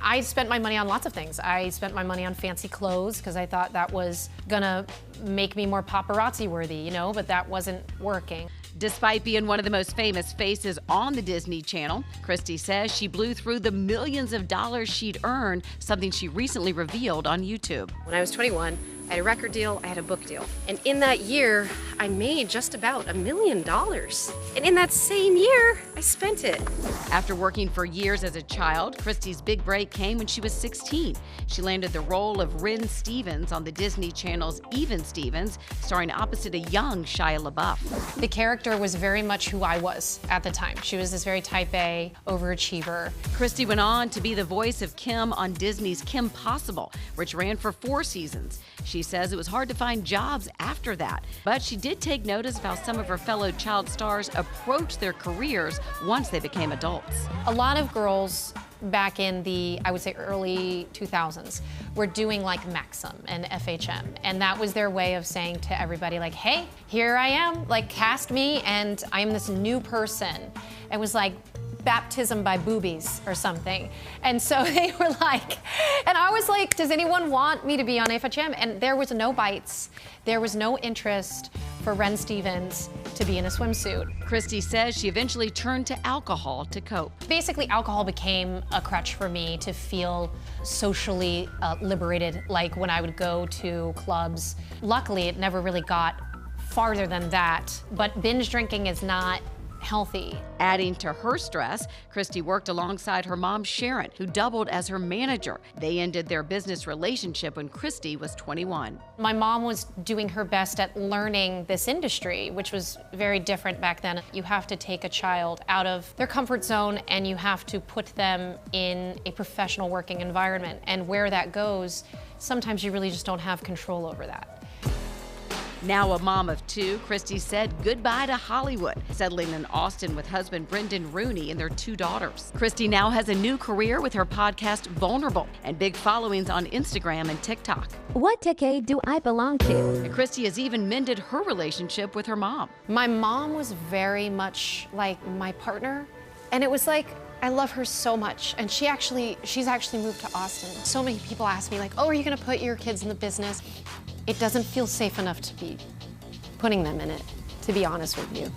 I spent my money on lots of things. I spent my money on fancy clothes because I thought that was gonna make me more paparazzi worthy, you know, but that wasn't working. Despite being one of the most famous faces on the Disney Channel, Christy says she blew through the millions of dollars she'd earned, something she recently revealed on YouTube. When I was 21, I had a record deal, I had a book deal. And in that year, I made just about $1 million. And in that same year, I spent it. After working for years as a child, Christy's big break came when she was 16. She landed the role of Ren Stevens on the Disney Channel's Even Stevens, starring opposite a young Shia LaBeouf. The character was very much who I was at the time. She was this very type A overachiever. Christy went on to be the voice of Kim on Disney's Kim Possible, which ran for 4 seasons. She says it was hard to find jobs after that, but she did take notice of how some of her fellow child stars approached their careers once they became adults. A lot of girls back in the, I would say, early 2000s were doing like Maxim and FHM, and that was their way of saying to everybody, like, hey, here I am, like, cast me, and I'm this new person. It was like baptism by boobies or something. And so they were like, and I was like, does anyone want me to be on FHM? And there was no bites. There was no interest for Ren Stevens to be in a swimsuit. Christy says she eventually turned to alcohol to cope. Basically, alcohol became a crutch for me to feel socially liberated, like when I would go to clubs. Luckily, it never really got farther than that, but binge drinking is not healthy. Adding to her stress, Christy worked alongside her mom, Sharon, who doubled as her manager. They ended their business relationship when Christy was 21. My mom was doing her best at learning this industry, which was very different back then. You have to take a child out of their comfort zone and you have to put them in a professional working environment. And where that goes, sometimes you really just don't have control over that. Now a mom of 2, Christy said goodbye to Hollywood, settling in Austin with husband Brendan Rooney and their 2 daughters. Christy now has a new career with her podcast Vulnerable and big followings on Instagram and TikTok. What decade do I belong to? And Christy has even mended her relationship with her mom. My mom was very much like my partner, and it was like, I love her so much, and she's actually moved to Austin. So many people ask me, like, oh, are you gonna put your kids in the business? It doesn't feel safe enough to be putting them in it, to be honest with you.